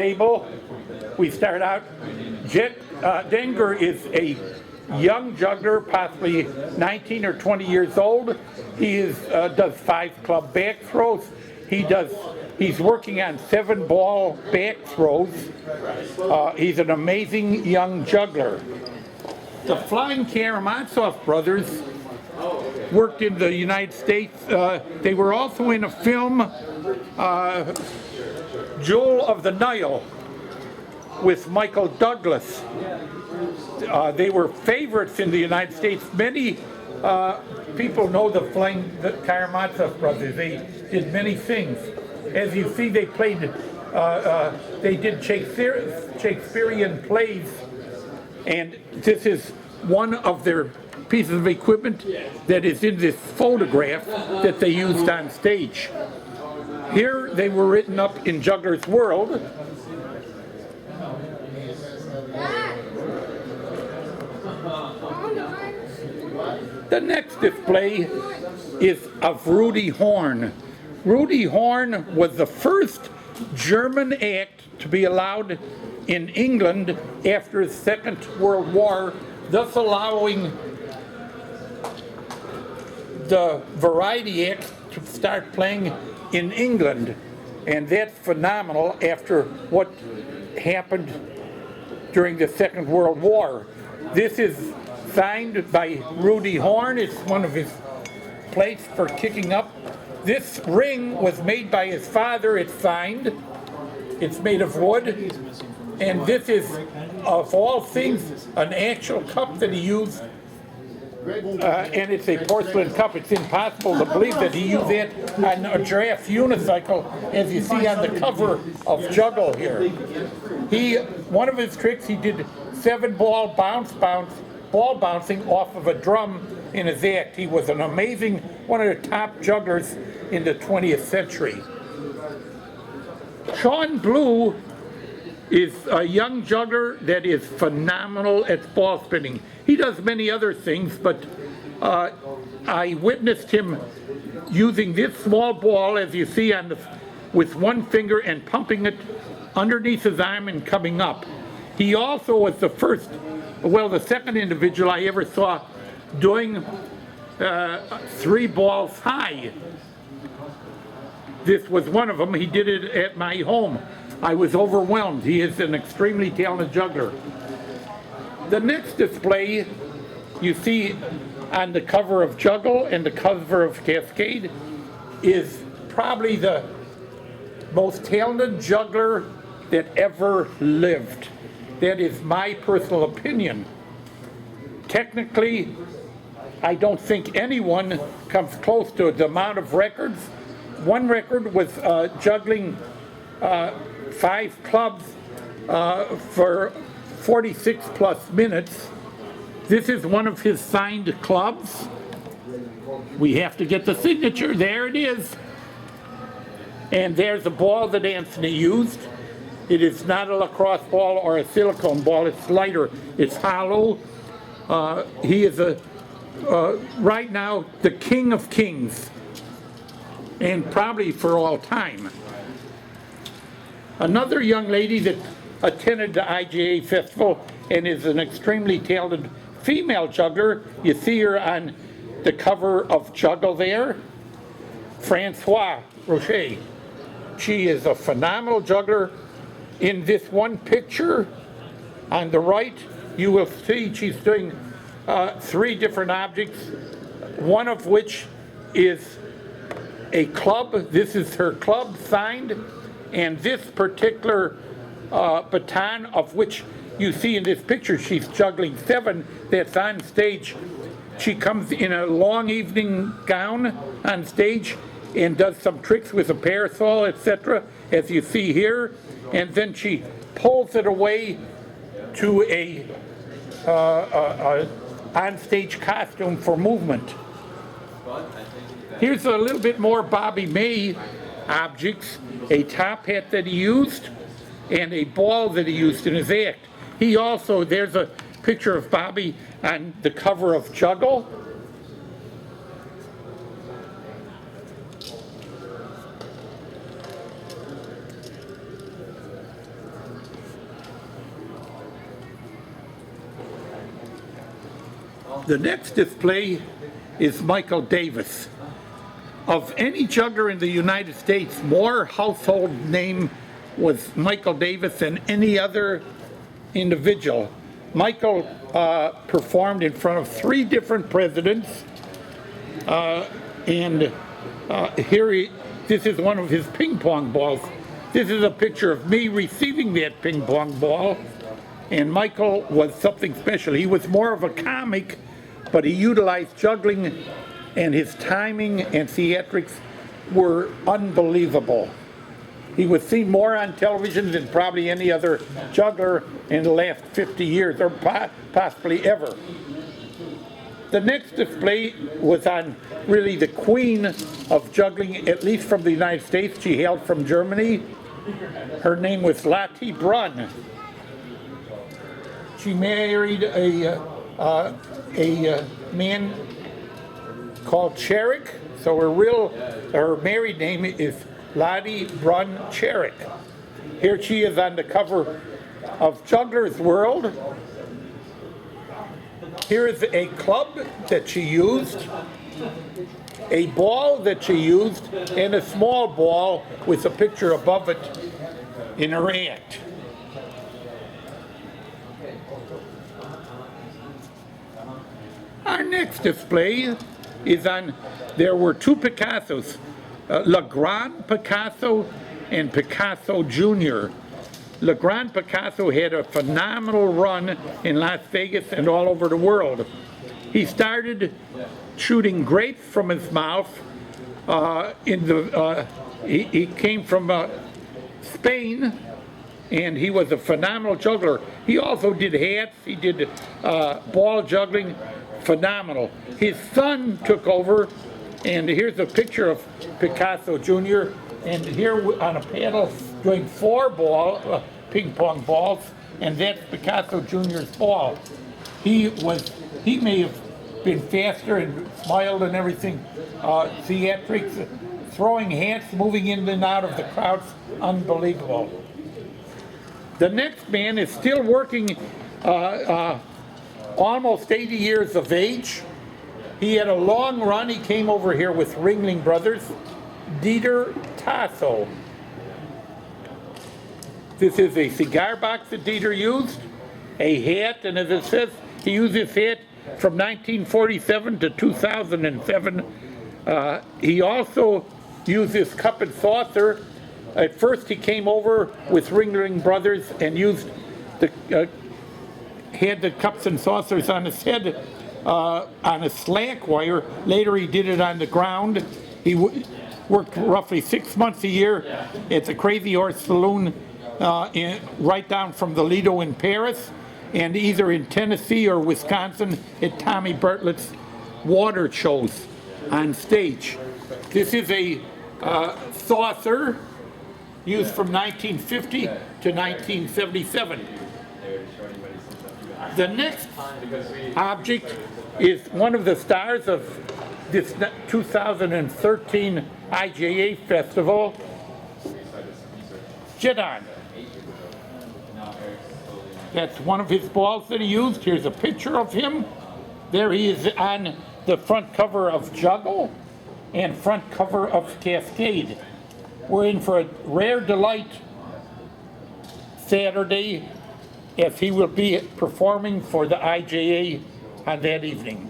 table. We start out. Jet Dinger is a young juggler, possibly 19 or 20 years old. He does 5 club back throws. He's working on 7 ball back throws. He's an amazing young juggler. The Flying Karamazov brothers worked in the United States. They were also in a film, Jewel of the Nile, with Michael Douglas. They were favorites in the United States. Many people know the Karamazov brothers. They did many things. As you see, they did Shakespearean plays, and this is one of their pieces of equipment that is in this photograph that they used on stage. Here they were written up in Juggler's World. The next display is of Rudy Horn. Rudy Horn was the first German act to be allowed in England after the Second World War, thus allowing the variety acts to start playing in England. And that's phenomenal after what happened during the Second World War. This is signed by Rudy Horn. It's one of his plates for kicking up. This ring was made by his father. It's signed. It's made of wood. And this is, of all things, an actual cup that he used. And it's a porcelain cup. It's impossible to believe that he used it on a giraffe unicycle, as you see on the cover of Juggle here. One of his tricks, he did 7 ball ball bouncing off of a drum in his act. He was an amazing, one of the top jugglers in the 20th century. Sean Blue is a young juggler that is phenomenal at ball spinning. He does many other things, but I witnessed him using this small ball, as you see, with one finger and pumping it underneath his arm and coming up. He also was the second individual I ever saw doing 3 balls high. This was one of them. He did it at my home. I was overwhelmed. He is an extremely talented juggler. The next display you see on the cover of Juggle and the cover of Cascade is probably the most talented juggler that ever lived. That is my personal opinion. Technically, I don't think anyone comes close to the amount of records. One record was juggling 5 clubs for 46 plus minutes. This is one of his signed clubs. We have to get the signature. There it is. And there's a ball that Anthony used. It is not a lacrosse ball or a silicone ball. It's lighter. It's hollow. He is right now the king of kings, and probably for all time. Another young lady that attended the IGA festival and is an extremely talented female juggler. You see her on the cover of Juggle there. Francois Rocher. She is a phenomenal juggler. In this one picture on the right, you will see she's doing 3 different objects, one of which is a club. This is her club signed, and this particular baton, of which you see in this picture, she's juggling 7 that's on stage. She comes in a long evening gown on stage and does some tricks with a parasol, etc., as you see here, and then she pulls it away to a on-stage costume for movement. Here's a little bit more Bobby May objects, a top hat that he used, and a ball that he used in his act. There's a picture of Bobby on the cover of Juggle. The next display is Michael Davis. Of any juggler in the United States, more household name was Michael Davis than any other individual. Michael performed in front of 3 different presidents, and this is one of his ping pong balls. This is a picture of me receiving that ping pong ball, and Michael was something special. He was more of a comic, but he utilized juggling, and his timing and theatrics were unbelievable. He was seen more on television than probably any other juggler in the last 50 years, or possibly ever. The next display was on really the queen of juggling, at least from the United States. She hailed from Germany. Her name was Lottie Brunn. She married a man called Cherrick, so her married name is Lottie Brunn Cherrick. Here she is on the cover of Juggler's World. Here is a club that she used, a ball that she used, and a small ball with a picture above it in her act. Our next display is on, there were 2 Picassos, Le Grand Picasso and Picasso Jr. Le Grand Picasso had a phenomenal run in Las Vegas and all over the world. He started shooting grapes from his mouth. He came from Spain, and he was a phenomenal juggler. He also did hats, he did ball juggling, phenomenal. His son took over, and here's a picture of Picasso Jr., and here on a paddle doing 4 ping pong balls, and that's Picasso Jr.'s ball. He may have been faster and smiled and everything, theatrics, throwing hats, moving in and out of the crowds, unbelievable. The next man is still working, almost 80 years of age. He had a long run. He came over here with Ringling Brothers, Dieter Tasso. This is a cigar box that Dieter used, a hat, and as it says, he used his hat from 1947 to 2007. He also used his cup and saucer. At first he came over with Ringling Brothers and used had the cups and saucers on his head on a slack wire. Later he did it on the ground. He worked roughly 6 months a year at the Crazy Horse Saloon right down from the Lido in Paris, and either in Tennessee or Wisconsin at Tommy Bartlett's water shows on stage. This is a saucer used from 1950 to 1977. The next object is one of the stars of this 2013 IJA Festival, Jedon. That's one of his balls that he used. Here's a picture of him. There he is on the front cover of Juggle and front cover of Cascade. We're in for a rare delight Saturday, as he will be performing for the IJA on that evening.